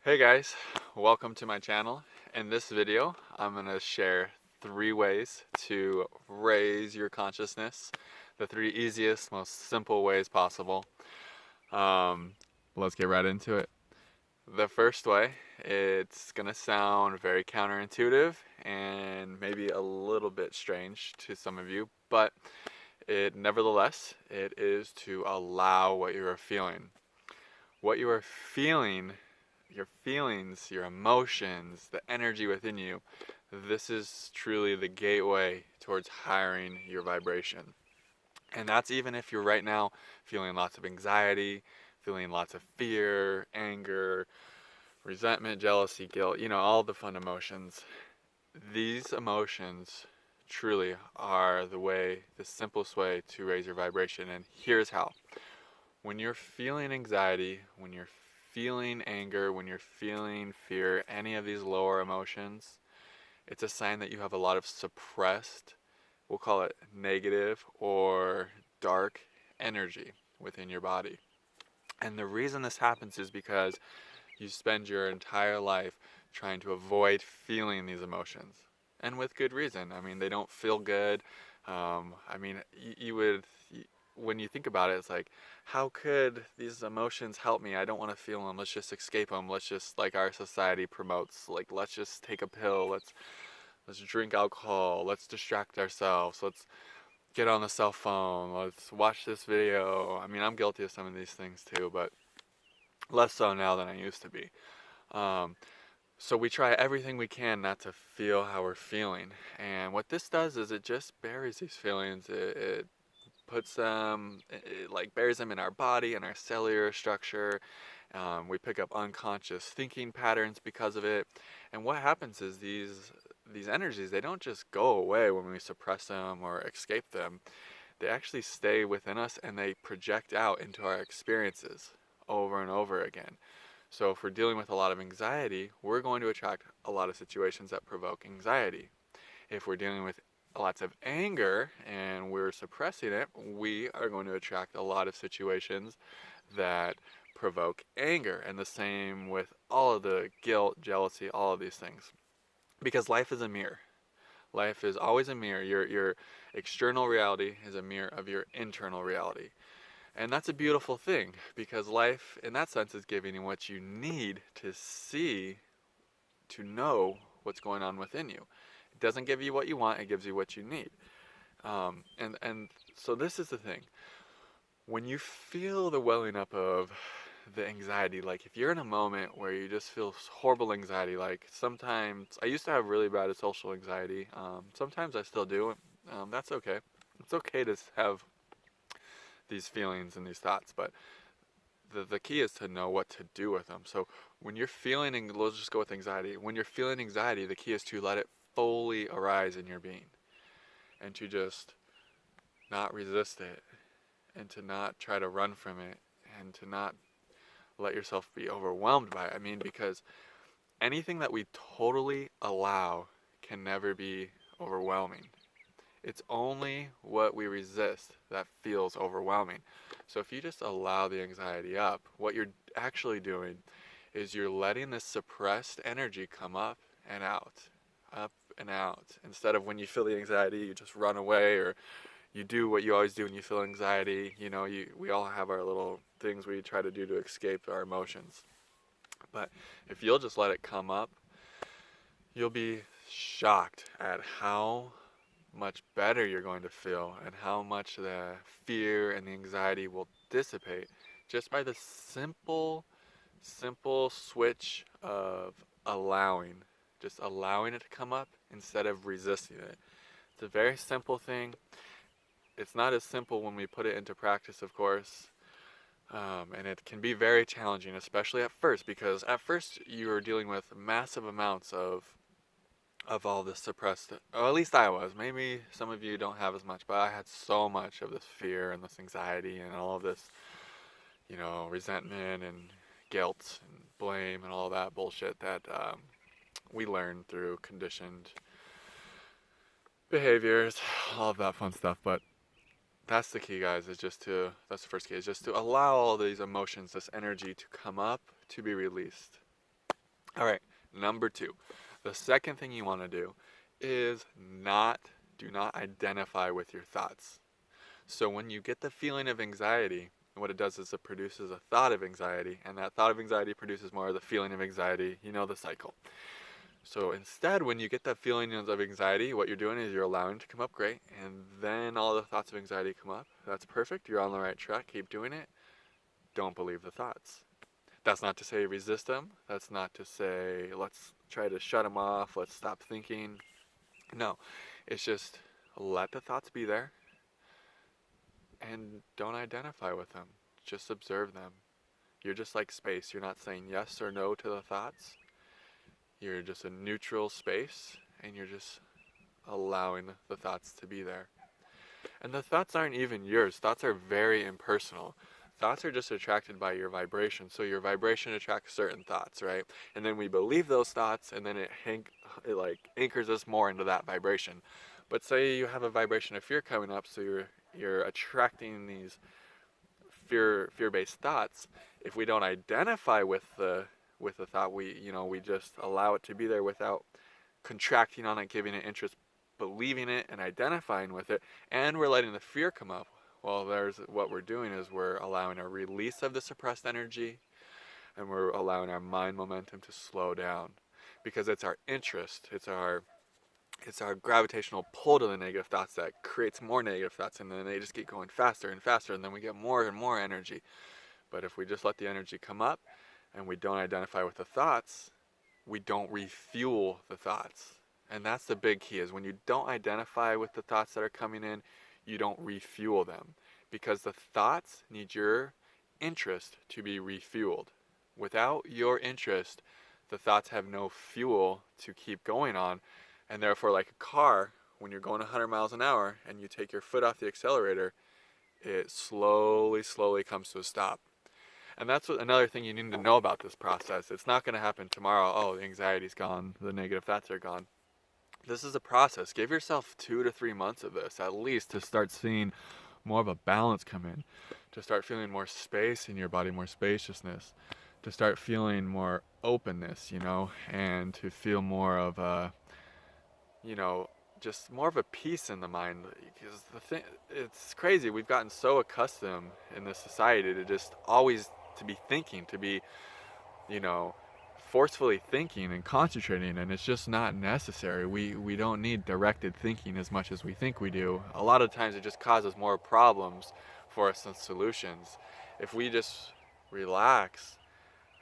Hey guys, welcome to my channel. In this video, I'm going to share 3 ways to raise your consciousness. The 3 easiest, most simple ways possible. Um, let's get right into it. The first way, it's going to sound very counterintuitive and maybe a little bit strange to some of you, but nevertheless, it is to allow what you are feeling. What you are feeling, your feelings, your emotions, the energy within you, this is truly the gateway towards hiring your vibration. And that's even if you're right now feeling lots of anxiety, feeling lots of fear, anger, resentment, jealousy, guilt, all the fun emotions. These emotions truly are the simplest way to raise your vibration. And here's how. When you're feeling anxiety, when you're feeling anger, when you're feeling fear, any of these lower emotions, it's a sign that you have a lot of suppressed, we'll call it negative or dark energy within your body. And the reason this happens is because you spend your entire life trying to avoid feeling these emotions. And with good reason. I mean, they don't feel good. You would, when you think about it, it's like, how could these emotions help me? I don't want to feel them. Let's just escape them. Let's just, like our society promotes, like, let's just take a pill. Let's drink alcohol. Let's distract ourselves. Let's get on the cell phone. Let's watch this video. I mean, I'm guilty of some of these things too, but less so now than I used to be. Um, so we try everything we can not to feel how we're feeling. And what this does is it just buries these feelings. It puts them, it like buries them in our body and our cellular structure. We pick up unconscious thinking patterns because of it. And what happens is these energies, they don't just go away when we suppress them or escape them. They actually stay within us and they project out into our experiences over and over again. So if we're dealing with a lot of anxiety, we're going to attract a lot of situations that provoke anxiety. If we're dealing with lots of anger and we're suppressing it, we are going to attract a lot of situations that provoke anger. And the same with all of the guilt, jealousy, all of these things. Because life is a mirror. Life is always a mirror. Your external reality is a mirror of your internal reality. And that's a beautiful thing because life, in that sense, is giving you what you need to see, to know what's going on within you. It doesn't give you what you want, it gives you what you need. And so this is the thing. When you feel the welling up of the anxiety, like if you're in a moment where you just feel horrible anxiety, like sometimes I used to have really bad social anxiety. Sometimes I still do. That's okay. It's okay to have these feelings and these thoughts, but the key is to know what to do with them. So when you're feeling, let's just go with anxiety. When you're feeling anxiety, the key is to let it fully arise in your being and to just not resist it and to not try to run from it and to not let yourself be overwhelmed by it. I mean, because anything that we totally allow can never be overwhelming. It's only what we resist that feels overwhelming. So if you just allow the anxiety up, what you're actually doing is you're letting this suppressed energy come up and out. Instead of when you feel the anxiety, you just run away or you do what you always do when you feel anxiety. We all have our little things we try to do to escape our emotions. But if you'll just let it come up, you'll be shocked at how much better you're going to feel and how much the fear and the anxiety will dissipate just by the simple switch of allowing, just allowing it to come up instead of resisting it. It's a very simple thing. It's not as simple when we put it into practice, of course. And it can be very challenging, especially at first, because at first you're dealing with massive amounts of all this suppressed, or at least I was. Maybe some of you don't have as much, but I had so much of this fear and this anxiety and all of this, resentment and guilt and blame and all that bullshit that we learn through conditioned behaviors, all of that fun stuff. But that's the key, guys, that's the first key, is just to allow all these emotions, this energy to come up, to be released. All right, number two. The second thing you want to do is do not identify with your thoughts. So when you get the feeling of anxiety, what it does is it produces a thought of anxiety, and that thought of anxiety produces more of the feeling of anxiety, the cycle. So instead, when you get that feeling of anxiety, what you're doing is you're allowing it to come up, great, and then all the thoughts of anxiety come up. That's perfect, you're on the right track, keep doing it. Don't believe the thoughts. That's not to say resist them. That's not to say let's try to shut them off, let's stop thinking. No, it's just let the thoughts be there and don't identify with them. Just observe them. You're just like space. You're not saying yes or no to the thoughts. You're just a neutral space and you're just allowing the thoughts to be there. And the thoughts aren't even yours. Thoughts are very impersonal. Thoughts are just attracted by your vibration. So your vibration attracts certain thoughts, right? And then we believe those thoughts, and then it like anchors us more into that vibration. But say you have a vibration of fear coming up, so you're attracting these fear-based thoughts. If we don't identify with the thought, we just allow it to be there without contracting on it, giving it interest, believing it and identifying with it, and we're letting the fear come up. Well, there's what we're doing is we're allowing a release of the suppressed energy, and we're allowing our mind momentum to slow down, because it's our interest, it's our gravitational pull to the negative thoughts that creates more negative thoughts, and then they just keep going faster and faster, and then we get more and more energy. But if we just let the energy come up and we don't identify with the thoughts, we don't refuel the thoughts. And that's the big key, is when you don't identify with the thoughts that are coming in, you don't refuel them, because the thoughts need your interest to be refueled. Without your interest, the thoughts have no fuel to keep going on, and therefore, like a car, when you're going 100 miles an hour and you take your foot off the accelerator, it slowly comes to a stop. And that's another thing you need to know about this process. It's not going to happen tomorrow. Oh, the anxiety's gone, the negative thoughts are gone. This is a process. Give yourself 2 to 3 months of this at least to start seeing more of a balance come in, to start feeling more space in your body, more spaciousness, to start feeling more openness, and to feel more of a, just more of a peace in the mind. Because it's crazy. We've gotten so accustomed in this society to just always to be thinking, to be, you know, forcefully thinking and concentrating, and it's just not necessary. We don't need directed thinking as much as we think we do. A lot of times it just causes more problems for us than solutions. If we just relax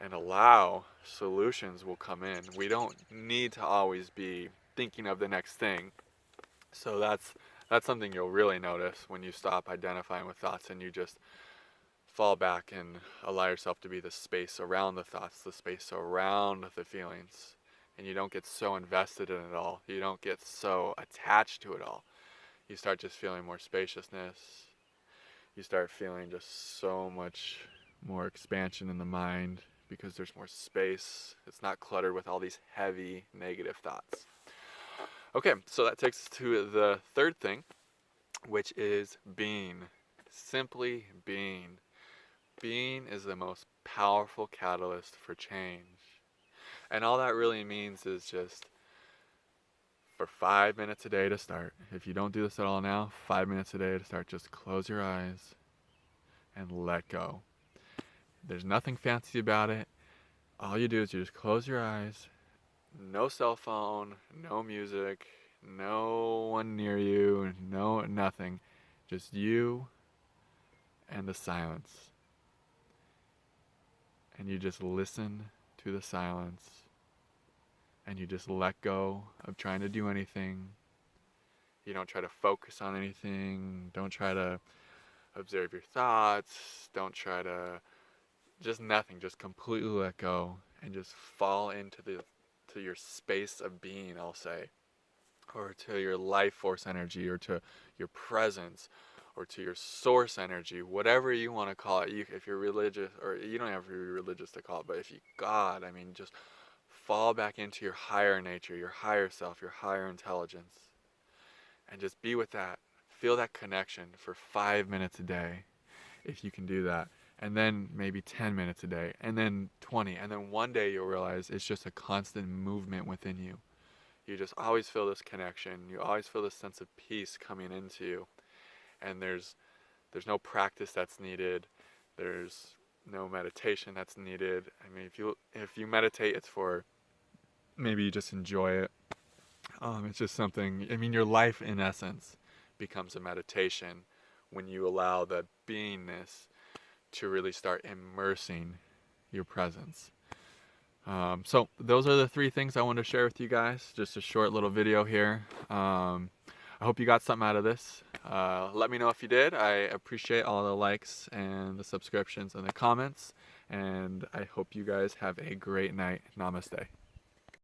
and allow, solutions will come in. We don't need to always be thinking of the next thing. So that's something you'll really notice when you stop identifying with thoughts and you just fall back and allow yourself to be the space around the thoughts, the space around the feelings, and you don't get so invested in it all. You don't get so attached to it all. You start just feeling more spaciousness. You start feeling just so much more expansion in the mind because there's more space. It's not cluttered with all these heavy negative thoughts. Okay, so that takes us to the third thing, which is being. Simply being. Being is the most powerful catalyst for change. And all that really means is just for 5 minutes a day to start. If you don't do this at all now, 5 minutes a day to start. Just close your eyes and let go. There's nothing fancy about it. All you do is you just close your eyes. No cell phone, no music, no one near you, no nothing. Just you and the silence. And you just listen to the silence. And you just let go of trying to do anything. You don't try to focus on anything. Don't try to observe your thoughts. Don't try to, just nothing. Just completely let go and just fall into to your space of being, I'll say, or to your life force energy, or to your presence, or to your source energy, whatever you want to call it. If you're religious, or you don't have to be religious to call it, but if you God, just fall back into your higher nature, your higher self, your higher intelligence, and just be with that. Feel that connection for 5 minutes a day, if you can do that. and then maybe 10 minutes a day, and then 20, and then one day you'll realize it's just a constant movement within you. You just always feel this connection. You always feel this sense of peace coming into you. And there's no practice that's needed. There's no meditation that's needed. I mean, if you meditate, it's for maybe you just enjoy it. It's just something. I mean, your life in essence becomes a meditation when you allow the beingness to really start immersing your presence. So those are the 3 things I wanted to share with you guys. Just a short little video here. I hope you got something out of this. Let me know if you did. I appreciate all the likes and the subscriptions and the comments. And I hope you guys have a great night. Namaste.